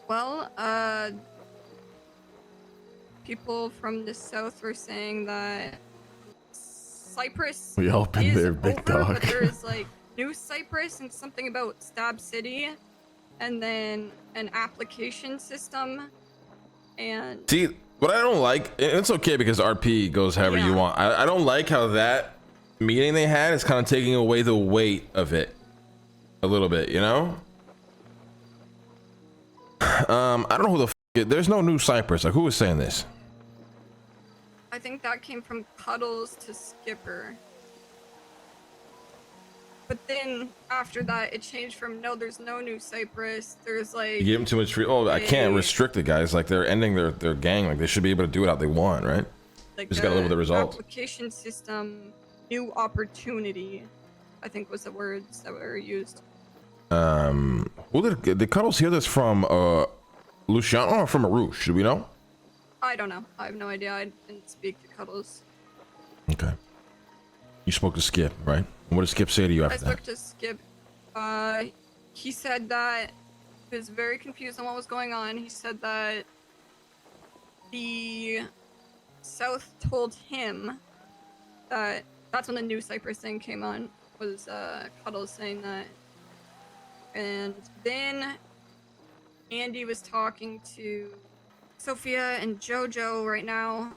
Well, people from the south were saying that Cyprus We all been is there, big over, dog. but there's like New Cyprus and something about Stab City, and then an application system. And see, what I don't like, it's okay because RP goes however you want. I don't like how that meeting they had is kind of taking away the weight of it a little bit, you know? I don't know who the f there's no New Cyprus. Like, who was saying this? I think that came from Cuddles to Skipper. But then after that, it changed from no, there's no New Cyprus. There's like You give them too much free. Oh, I can't restrict the guys. Like, they're ending their gang. Like, they should be able to do it how they want, right? Like just gotta live with the results. Application system, new opportunity, I think was the words that were used. Who did Cuddles hear this from? Luciano or from Arush? Do we know? I don't know. I have no idea. I didn't speak to Cuddles. Okay. You spoke to Skip, right? And what did Skip say to you after I spoke to Skip. He said that he was very confused on what was going on. He said that the South told him that that's when the New Cyprus thing came on, was Cuddles saying that. And then Andy was talking to Sophia and Jojo right now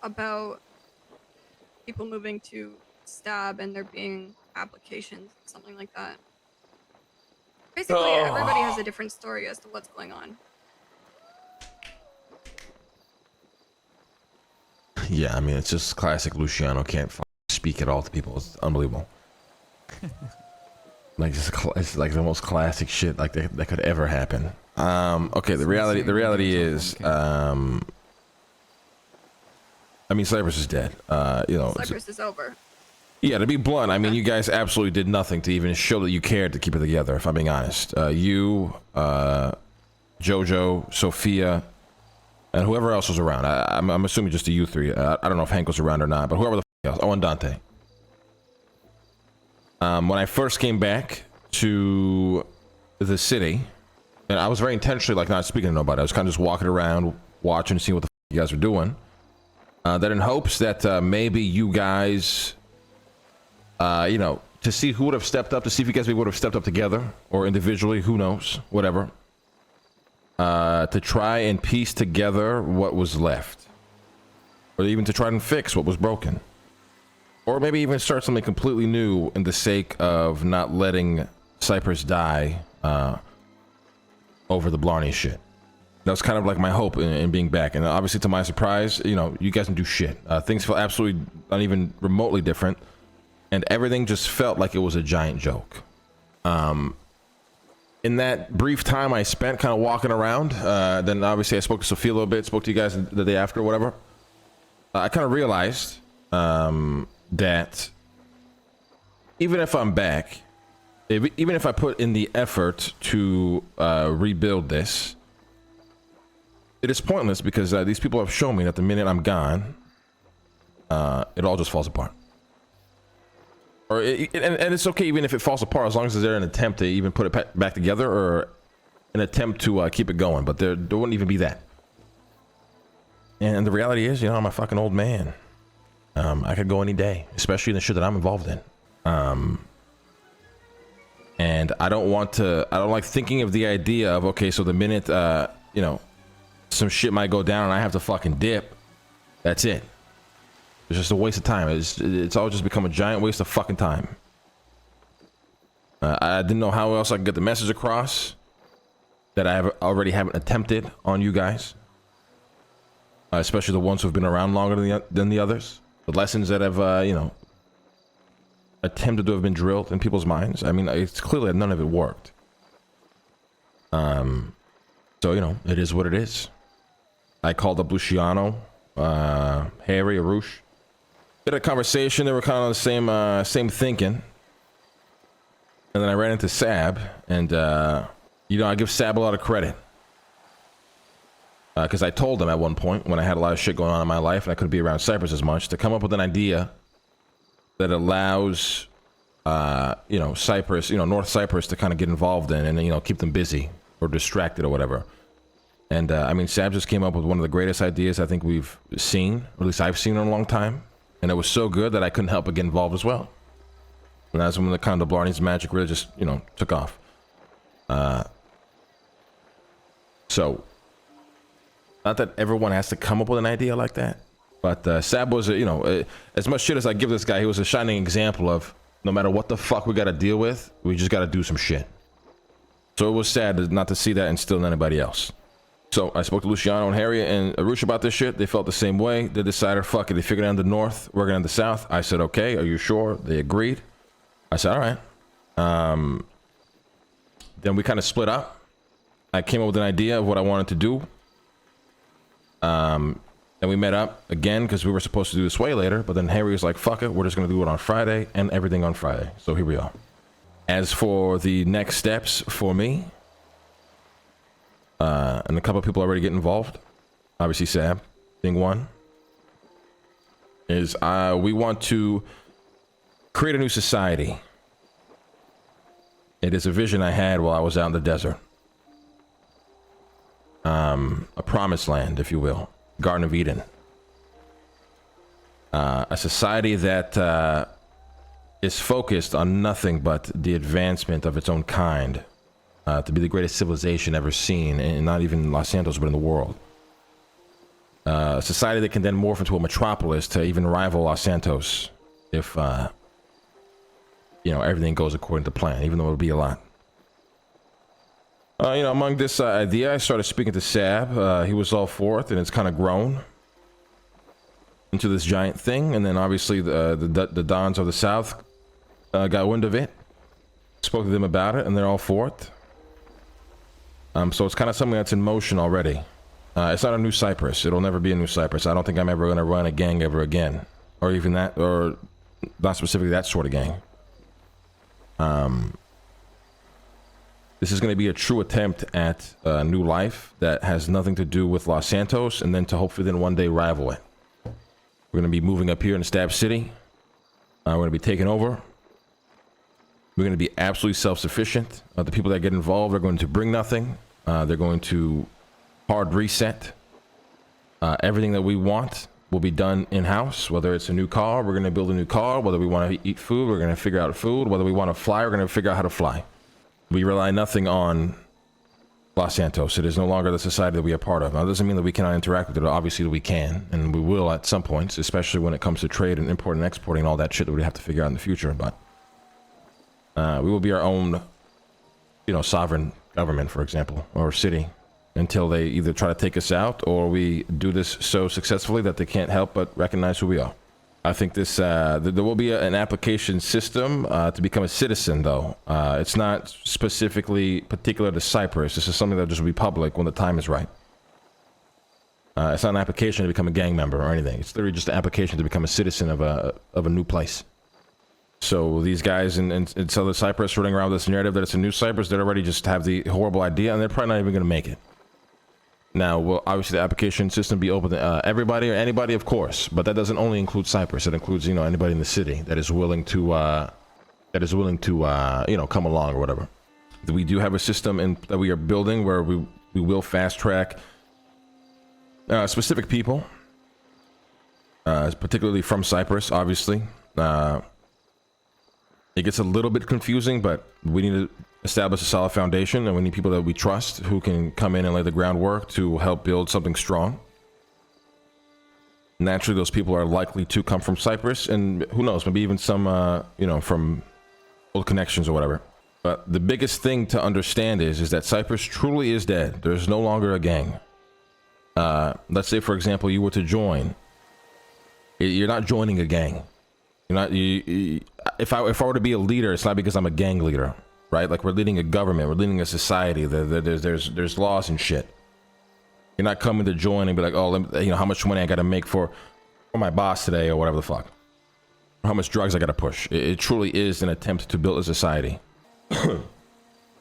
about people moving to Stab and there being applications, something like that. Basically, everybody has a different story as to what's going on. Yeah, I mean, it's just classic Luciano. Can't speak at all to people. It's unbelievable. Like, it's like the most classic shit like that could ever happen. Okay, the reality is, I mean, Cyprus is dead. You know, Cyprus is over. Yeah, to be blunt, I mean, you guys absolutely did nothing to even show that you cared to keep it together, if I'm being honest. You, Jojo, Sophia, and whoever else was around. I'm assuming just the you three. I don't know if Hank was around or not, but whoever the f else. Oh, and Dante. When I first came back to the city, and I was very intentionally like not speaking to nobody. I was kind of just walking around, watching, seeing what the f you guys were doing. That in hopes that maybe you guys, you know, to see who would have stepped up, to see if you guys would have stepped up together or individually, who knows, whatever. To try and piece together what was left, or even to try and fix what was broken. Or maybe even start something completely new in the sake of not letting Cyprus die over the Blarney shit. That was kind of like my hope in being back. And obviously, to my surprise, you know, you guys didn't do shit. Things felt absolutely not even remotely different. And everything just felt like it was a giant joke. In that brief time I spent kind of walking around, then obviously I spoke to Sophia a little bit, spoke to you guys the day after or whatever. I kind of realized that even if I'm back, even if I put in the effort to rebuild this, it is pointless because these people have shown me that the minute I'm gone, it all just falls apart. Or and it's okay even if it falls apart, as long as there's an attempt to even put it back together, or an attempt to keep it going. But there wouldn't even be that. And the reality is, you know, I'm a fucking old man. I could go any day, especially in the shit that I'm involved in. And I don't like thinking of the idea of, okay, so the minute, you know, some shit might go down and I have to fucking dip, that's it. It's just a waste of time. It's all just become a giant waste of fucking time. I didn't know how else I could get the message across that I already haven't attempted on you guys. Especially the ones who've been around longer than the others. The lessons that have, you know, attempted to have been drilled in people's minds. I mean, it's clearly that none of it worked. So, you know, it is what it is. I called up Luciano, Harry, Arush. Had a conversation. They were kind of the same thinking. And then I ran into Sab, and you know, I give Sab a lot of credit. Because I told him at one point, when I had a lot of shit going on in my life and I couldn't be around Cyprus as much, to come up with an idea that allows, you know, Cyprus, you know, North Cyprus to kind of get involved in and, you know, keep them busy or distracted or whatever. And I mean, Sab just came up with one of the greatest ideas I think we've seen, or at least I've seen in a long time. And it was so good that I couldn't help but get involved as well. And that's when the kind of Blarney's magic really just, you know, took off. So, not that everyone has to come up with an idea like that, but Sab was, you know, as much shit as I give this guy, he was a shining example of no matter what the fuck we got to deal with, we just got to do some shit. So it was sad not to see that instilled in anybody else. So I spoke to Luciano and Harriet and Arush about this shit. They felt the same way. They decided, fuck it, they figured out the north, we're going to the south. I said, okay, are you sure? They agreed. I said, all right. Then we kind of split up. I came up with an idea of what I wanted to do. And we met up again because we were supposed to do this way later, but then Harry was like, fuck it, we're just going to do it on Friday and everything on Friday. So here we are. As for the next steps for me, and a couple of people already get involved, obviously Sab being one, is we want to create a new society. It is a vision I had while I was out in the desert. A promised land, if you will. Garden of Eden. A society that is focused on nothing but the advancement of its own kind. To be the greatest civilization ever seen, and not even in Los Santos, but in the world. A society that can then morph into a metropolis to even rival Los Santos if, you know, everything goes according to plan, even though it'll be a lot. You know, among this idea, I started speaking to Sab. He was all for it, and it's kind of grown into this giant thing. And then obviously the Dons of the South got wind of it, spoke to them about it, and they're all for it. So it's kind of something that's in motion already. It's not a new Cyprus. It'll never be a new Cyprus. I don't think I'm ever going to run a gang ever again. Or even that, or not specifically that sort of gang. This is going to be a true attempt at a new life that has nothing to do with Los Santos, and then to hopefully then one day rival it. We're going to be moving up here in Stab City. We're going to be taking over. We're going to be absolutely self-sufficient. The people that get involved are going to bring nothing. They're going to hard reset. Everything that we want will be done in-house. Whether it's a new car, we're going to build a new car. Whether we want to eat food, we're going to figure out food. Whether we want to fly, we're going to figure out how to fly. We rely nothing on Los Santos. It is no longer the society that we are part of. Now, it doesn't mean that we cannot interact with it. Obviously, we can, and we will at some points, especially when it comes to trade and import and exporting and all that shit that we have to figure out in the future. But we will be our own, you know, sovereign government, for example, or city, until they either try to take us out or we do this so successfully that they can't help but recognize who we are. I think this there will be an application system to become a citizen, though. It's not specifically particular to Cyprus. This is something that just will be public when the time is right. It's not an application to become a gang member or anything. It's literally just an application to become a citizen of a new place. So these guys in Southern Cyprus running around with this narrative that it's a new Cyprus, they already just have the horrible idea, and they're probably not even going to make it. Now, will obviously the application system be open to everybody or anybody? Of course, but that doesn't only include Cyprus. It includes, you know, anybody in the city that is willing to, you know, come along or whatever. We do have a system that we are building where we will fast track specific people, particularly from Cyprus, obviously. It gets a little bit confusing, but we need to establish a solid foundation, and we need people that we trust who can come in and lay the groundwork to help build something strong. Naturally, those people are likely to come from Cyprus, and who knows, maybe even some, you know, from old connections or whatever. But the biggest thing to understand is that Cyprus truly is dead. There's no longer a gang. Let's say, for example, you were to join. You're not joining a gang. You're not. If I were to be a leader, it's not because I'm a gang leader, right? Like, we're leading a government, we're leading a society. There's laws and shit. You're not coming to join and be like, oh, you know, how much money I got to make for my boss today or whatever the fuck, or how much drugs I got to push. It truly is an attempt to build a society.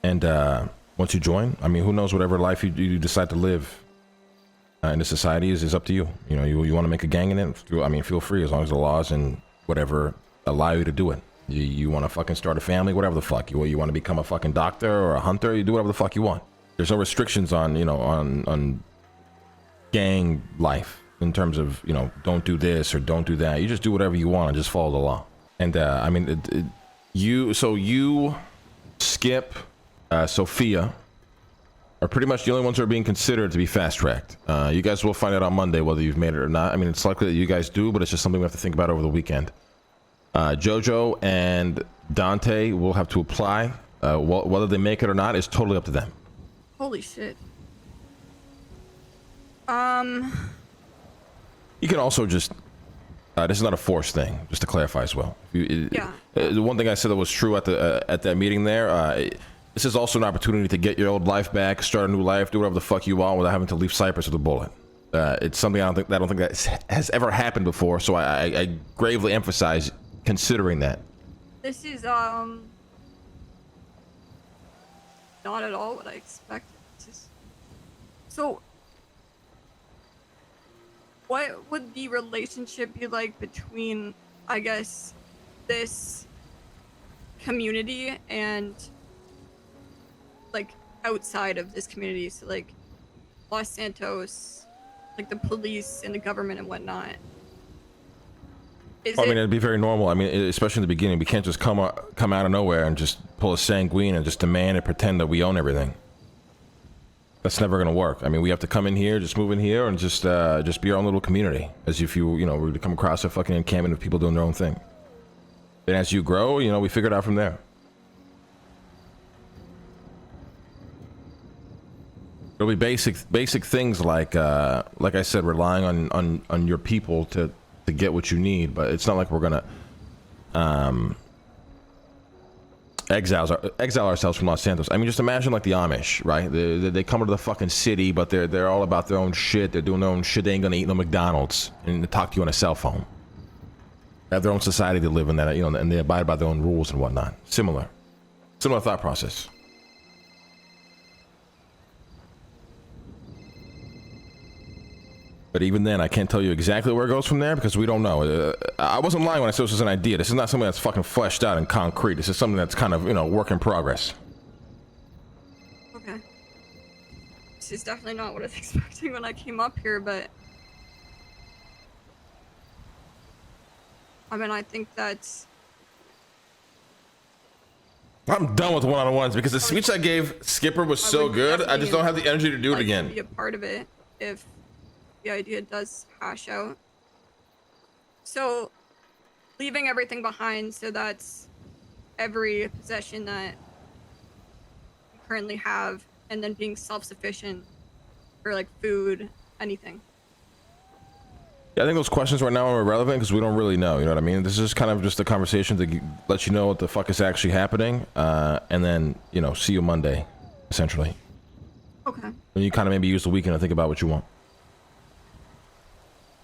And once you join, I mean, who knows, whatever life you decide to live in the society is up to you. You know, you want to make a gang in it? I mean, feel free, as long as the laws and whatever allow you to do it. You want to fucking start a family, whatever the fuck. You want to become a fucking doctor or a hunter, you do whatever the fuck you want. There's no restrictions on, you know, on gang life in terms of, you know, don't do this or don't do that. You just do whatever you want and just follow the law. And I mean, you, Skip, Sophia are pretty much the only ones who are being considered to be fast-tracked. You guys will find out on Monday whether you've made it or not. I mean, it's likely that you guys do, but it's just something we have to think about over the weekend. Jojo and Dante will have to apply. Whether they make it or not is totally up to them. Holy shit. You can also just this is not a forced thing, just to clarify as well. Yeah. The one thing I said that was true at that meeting there, this is also an opportunity to get your old life back, start a new life, do whatever the fuck you want without having to leave Cyprus with a bullet. It's something I don't think that has ever happened before, so I gravely emphasize considering that. This is not at all what I expected. So what would the relationship be like between, I guess, this community and like outside of this community? So like Los Santos, like the police and the government and whatnot. I mean, it'd be very normal. I mean, especially in the beginning, we can't just come out of nowhere and just pull a sanguine and just demand and pretend that we own everything. That's never gonna work. I mean, we have to come in here, just move in here, and just be our own little community, as if you know, were to come across a fucking encampment of people doing their own thing. Then as you grow, you know, we figure it out from there. It'll be basic things like I said, relying on your people to get what you need, but it's not like we're gonna exile ourselves from Los Santos. I mean, just imagine like the Amish, right? They come to the fucking city, but they're all about their own shit. They're doing their own shit. They ain't gonna eat no McDonald's and talk to you on a cell phone. They have their own society to live in, that, you know, and they abide by their own rules and whatnot. Similar thought process. But even then, I can't tell you exactly where it goes from there because we don't know. I wasn't lying when I said this was an idea. This is not something that's fucking fleshed out in concrete. This is something that's kind of, you know, work in progress. Okay. This is definitely not what I was expecting when I came up here, but I mean, I think that's... I'm done with one-on-ones because the speech I gave Skipper was so good. I just don't have the energy to do it again. Be a part of it if the idea does hash out. So leaving everything behind, so that's every possession that you currently have, and then being self-sufficient for like food, anything. Yeah, I think those questions right now are irrelevant because we don't really know, you know what I mean? This is just kind of just a conversation to let you know what the fuck is actually happening, and then, you know, see you Monday, essentially. Okay. And you kind of maybe use the weekend to think about what you want.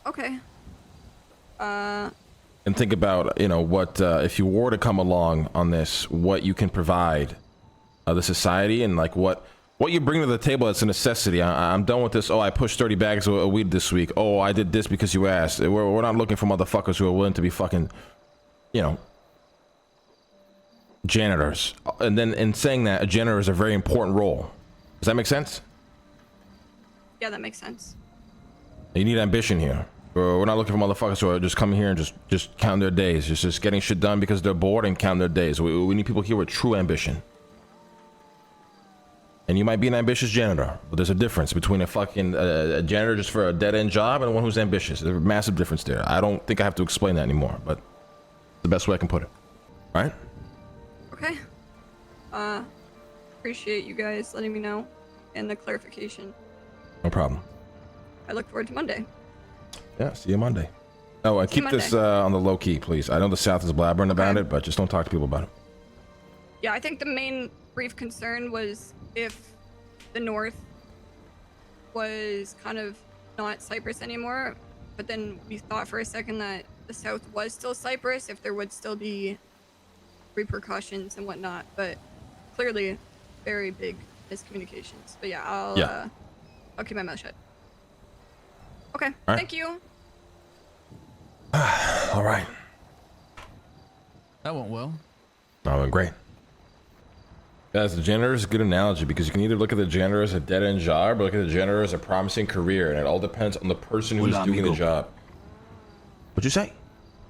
Okay. And think about, you know, what if you were to come along on this, what you can provide the society, and like what you bring to the table that's a necessity. I'm done with this. Oh, I pushed 30 bags of weed this week. Oh, I did this because you asked. We're not looking for motherfuckers who are willing to be fucking, you know, janitors. And then in saying that, a janitor is a very important role. Does that make sense? Yeah, that makes sense. You need ambition here. We're not looking for motherfuckers who are just coming here and just counting their days, just getting shit done because they're bored and counting their days. We need people here with true ambition. And you might be an ambitious janitor, but there's a difference between a fucking a janitor just for a dead-end job and one who's ambitious. There's a massive difference there. I don't think I have to explain that anymore, but the best way I can put it. All right? Okay. Appreciate you guys letting me know and the clarification. No problem. I look forward to Monday. Yeah, see you Monday. Oh, keep this on the low key, please. I know the South is blabbering about it, but just don't talk to people about it. Yeah, I think the main brief concern was if the North was kind of not Cyprus anymore, but then we thought for a second that the South was still Cyprus, if there would still be repercussions and whatnot, but clearly very big miscommunications. But yeah, I'll keep my mouth shut. Okay, right. Thank you. All right. That went well. That went great. Guys, the janitor is a good analogy because you can either look at the janitor as a dead-end job or look at the janitor as a promising career, and it all depends on the person who's Hola, doing amigo. the job. What'd you say?